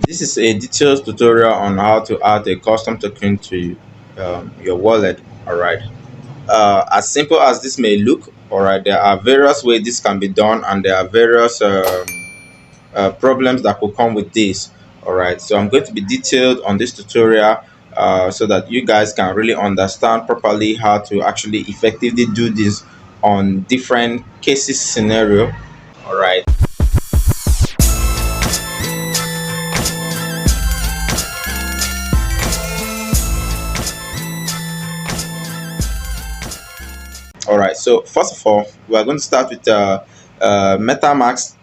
This is a detailed tutorial on how to add a custom token to your wallet. All right. As simple as this may look, all right, there are various ways this can be done, and there are various problems that could come with this. All right. So I'm going to be detailed on this tutorial so that you guys can really understand properly how to actually effectively do this on different cases scenario. All right. All right, so first of all, we're going to start with MetaMask.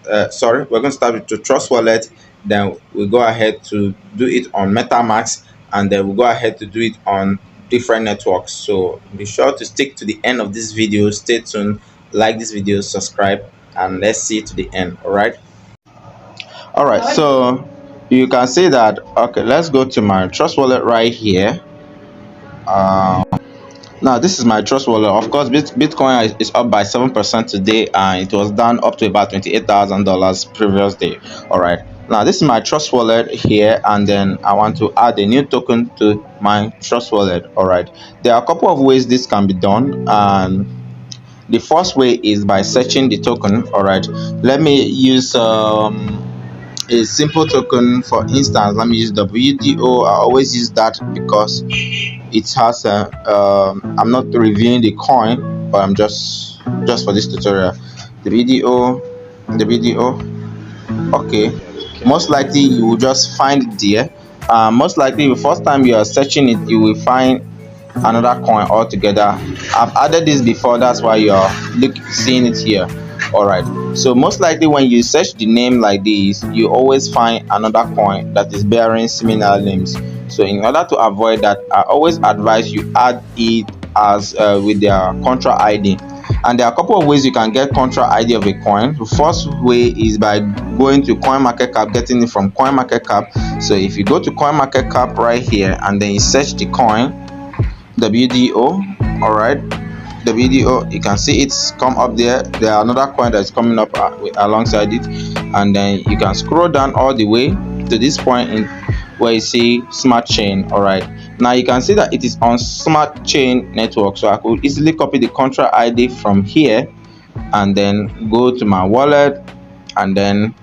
We're going to start with the Trust Wallet. Then we'll go ahead to do it on MetaMask, and then we'll go ahead to do it on different networks. So be sure to stick to the end of this video. Stay tuned, like this video, subscribe, and let's see to the end. All right. All right, so you can see that. Okay, let's go to my Trust Wallet right here. Now this is my Trust Wallet. Of course, Bitcoin is up by 7% today, and it was down up to about $28,000 previous day. All right. Now this is my Trust Wallet here, and then I want to add a new token to my Trust Wallet. All right. There are a couple of ways this can be done, and the first way is by searching the token. All right. Let me use a simple token. For instance, let me use WDO. I always use that because it has I'm not reviewing the coin, but I'm just for this tutorial. The video. Okay, most likely you will just find it there. Most likely the first time you are searching it, you will find another coin altogether. I've added this before, that's why you're seeing it here. All right, so most likely when you search the name like this, you always find another coin that is bearing similar names. So in order to avoid that, I always advise you add it as with their contra ID. And there are a couple of ways you can get contra ID of a coin. The first way is by going to CoinMarketCap, getting it from CoinMarketCap. So if you go to CoinMarketCap right here, and then you search the coin WDO, all right, WDO, you can see it's come up there. There are another coin that's coming up alongside it, and then you can scroll down all the way to this point in where you see smart chain. All right, now you can see that it is on smart chain network, so I could easily copy the contra ID from here and then go to my wallet and then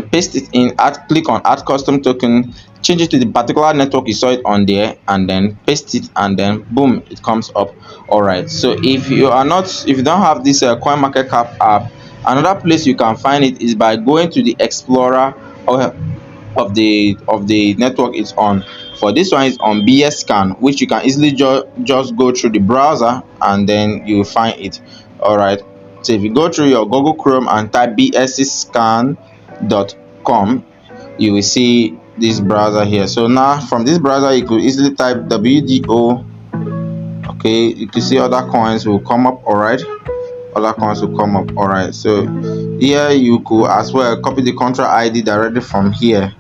paste it in, click on add custom token, change it to the particular network you saw it on there, and then paste it, and then boom, it comes up. All right, so if you don't have this CoinMarketCap app, another place you can find it is by going to the explorer of the network it's on. For this one is on BScan, which you can easily just go through the browser and then you will find it. All right, so if you go through your Google Chrome and type bscan.com, you will see this browser here. So now from this browser you could easily type WDO. Okay, you can see other coins will come up. All right, other coins will come up. All right, so here you could as well copy the contra ID directly from here.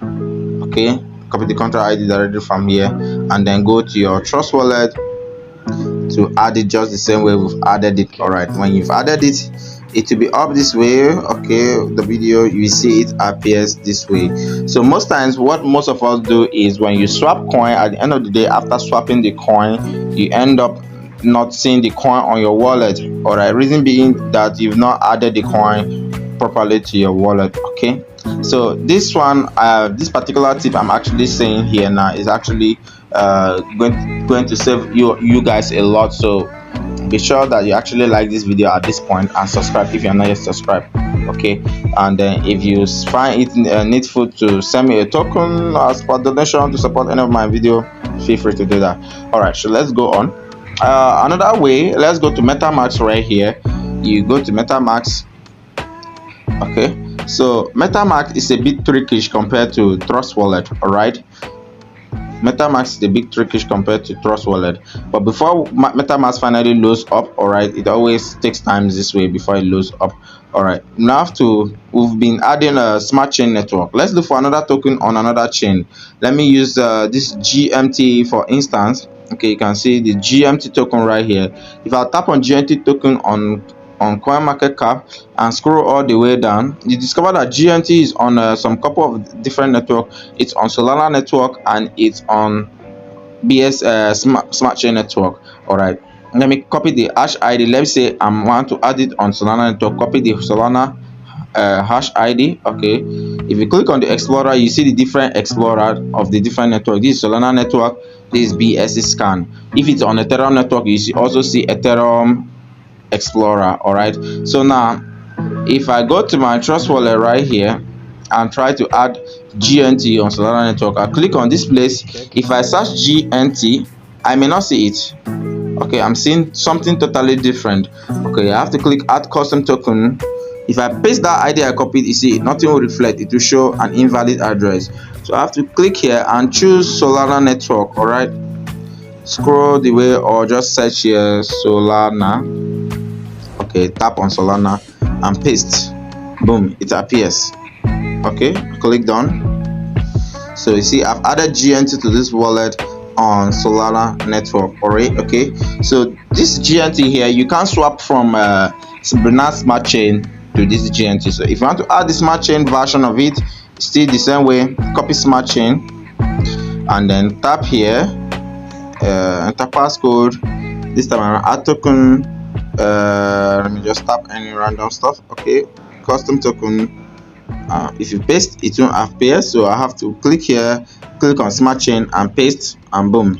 Okay, copy the contra ID directly from here, and then go to your Trust Wallet to add it just the same way we've added it. All right, when you've added it, it will be up this way. Okay, the video, you see it appears this way. So most times what most of us do is when you swap coin, at the end of the day, after swapping the coin, you end up not seeing the coin on your wallet. All right, reason being that you've not added the coin properly to your wallet. Okay, so this one, this particular tip I'm actually saying here now is actually going to save you guys a lot. So be sure that you actually like this video at this point and subscribe if you're not yet subscribed. Okay, and then if you find it needful to send me a token as per donation to support any of my video, feel free to do that. All right, so let's go on. Another way, let's go to MetaMask right here. You go to MetaMask. Okay, so MetaMask is a bit trickish compared to Trust Wallet. All right, MetaMask is a bit trickish compared to Trust Wallet, but before MetaMask finally loads up, all right, it always takes time this way before it loads up. All right, now we've been adding a smart chain network. Let's look for another token on another chain. Let me use this GMT for instance. Okay, you can see the GMT token right here. If I tap on GMT token on on 𝗦𝗚𝗡𝗏 and scroll all the way down, you discover that GNT is on some couple of different network. It's on Solana network and it's on BS smart chain network. All right, let me copy the hash ID. Let's say I want to add it on Solana network. Copy the Solana hash ID. Okay, if you click on the explorer, you see the different explorer of the different network. This is Solana network, this is BSC scan. If it's on Ethereum network, you also see Ethereum explorer. All right, so now if I go to my trust wallet right here and try to add GNT on Solana network, I click on this place. If I search GNT, I may not see it. Okay, I'm seeing something totally different. Okay, I have to click add custom token. If I paste that ID I copied, you see nothing will reflect. It will show an invalid address. So I have to click here and choose Solana network. All right, scroll the way or just search here Solana. Okay, tap on Solana and paste. Boom, it appears. Okay, click done. So you see I've added GNT to this wallet on Solana network. All right, okay, so this GNT here you can swap from Binance Smart Chain to this GNT. So if you want to add the Smart Chain version of it, still the same way, copy Smart Chain and then tap here, enter passcode. This time around add token. Let me just tap any random stuff. Okay, custom token. If you paste, it won't appear, so I have to click here, click on Smart Chain and paste, and boom,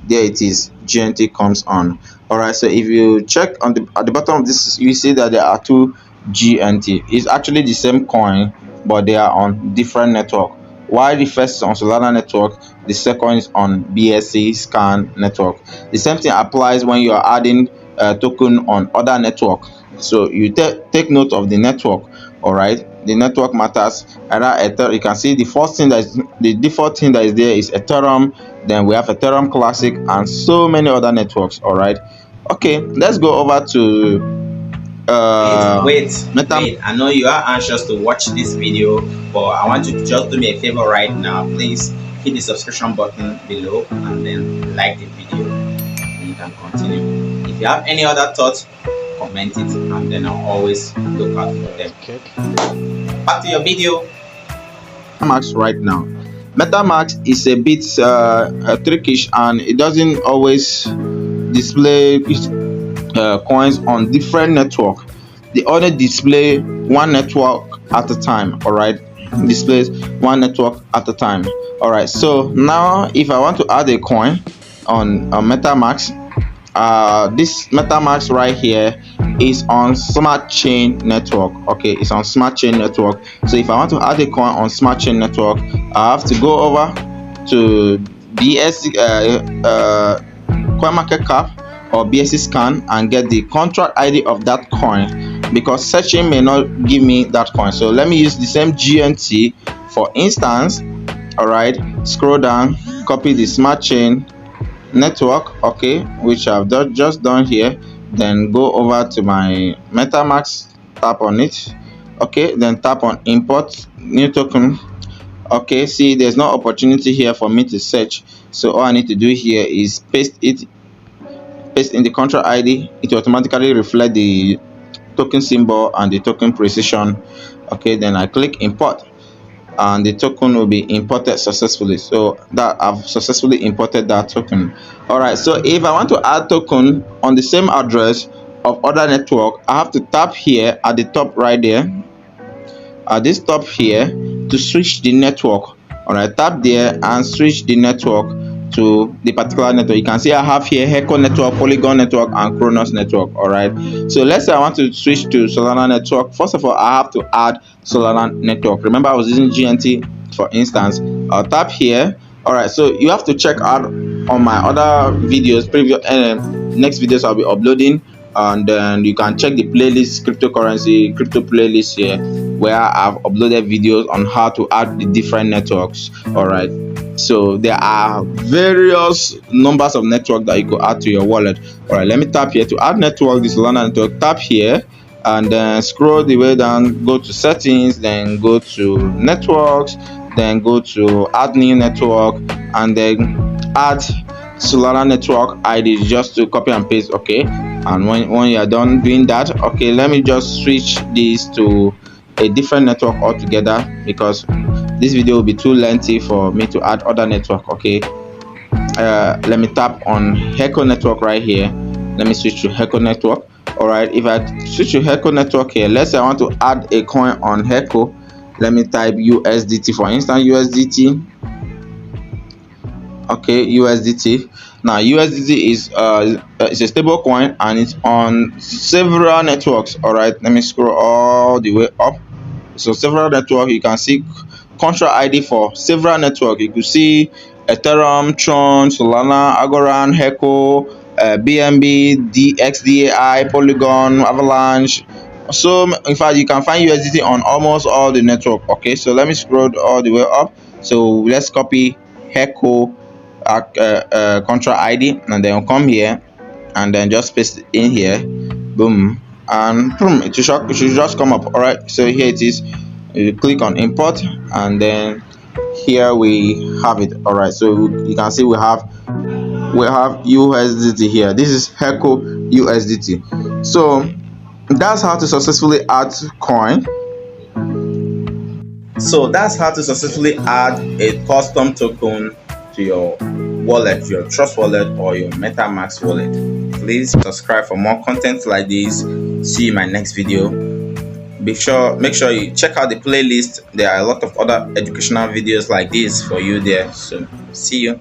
there it is. GNT comes on. All right, so if you check on at the bottom of this, you see that there are two GNT. It's actually the same coin, but they are on different network. While the first is on Solana network, the second is on BSC scan network. The same thing applies when you are adding token on other network. So you take note of the network. All right, the network matters. You can see the first thing that is the default thing that is there is Ethereum. Then we have Ethereum Classic and so many other networks. All right, okay, let's go over to wait, I know you are anxious to watch this video, but I want you to just do me a favor right now. Please hit the subscription button below and then like the video, and you can continue. If you have any other thoughts, comment it, and then I'll always look out for them. Back to your video. MetaMask right now. MetaMask is a bit trickish and it doesn't always display coins on different network. They only display one network at a time. All right, displays one network at a time. All right, so now if I want to add a coin on MetaMask, this MetaMask right here is on Smart Chain network. Okay, it's on Smart Chain network. So if I want to add a coin on Smart Chain network, I have to go over to BSC 𝗦𝗚𝗡𝗏 or BSC scan and get the contract ID of that coin, because searching may not give me that coin. So let me use the same GNT for instance. All right, scroll down, copy the Smart Chain network, okay, which I've just done here. Then go over to my MetaMask, tap on it. Okay, then tap on import new token. Okay, see there's no opportunity here for me to search, so all I need to do here is paste in the contract ID. It automatically reflect the token symbol and the token precision. Okay, then I click import and the token will be imported successfully. So that I've successfully imported that token. All right, so if I want to add token on the same address of other network, I have to tap here at the top right there, at this top here, to switch the network. All right, tap there and switch the network to the particular network. You can see I have here Heco network, Polygon network, and Kronos network. All right, so let's say I want to switch to Solana network. First of all, I have to add Solana network. Remember I was using GNT for instance. I'll tap here. All right, so you have to check out on my other videos, next videos I'll be uploading, and then you can check the playlist, crypto playlist here, where I've uploaded videos on how to add the different networks. All right, so there are various numbers of network that you could add to your wallet. All right, let me tap here to add network, this Solana network. Tap here and then scroll the way down, go to settings, then go to networks, then go to add new network, and then add Solana network ID just to copy and paste. Okay, And when you are done doing that, okay, let me just switch this to a different network altogether, because this video will be too lengthy for me to add other network. Okay, let me tap on 𝗥𝗚𝗡𝗧 network right here. Let me switch to 𝗥𝗚𝗡𝗧 network. All right, if I switch to 𝗥𝗚𝗡𝗧 network here, let's say I want to add a coin on 𝗥𝗚𝗡𝗧. Let me type USDT, for instance, USDT. Okay, USDT. Now USDT is it's a stable coin and it's on several networks. All right, let me scroll all the way up. So several networks, you can see contract ID for several networks. You could see Ethereum, Tron, Solana, Algorand, 𝗥𝗚𝗡𝗧, BNB, XDAI, Polygon, Avalanche. So in fact, you can find USDT on almost all the network. Okay, so let me scroll all the way up. So let's copy 𝗥𝗚𝗡𝗧 contract ID, and then come here and then just paste it in here. Boom, and boom, it should just come up. All right, so here it is. You click on import, and then here we have it. All right, so you can see we have USDT here. This is 𝗥𝗚𝗡𝗧 USDT. So that's how to successfully add coin. So that's how to successfully add a custom token to your wallet, your Trust wallet or your MetaMask wallet. Please subscribe for more content like this. See you in my next video. Make sure you check out the playlist. There are a lot of other educational videos like this for you there. So see you.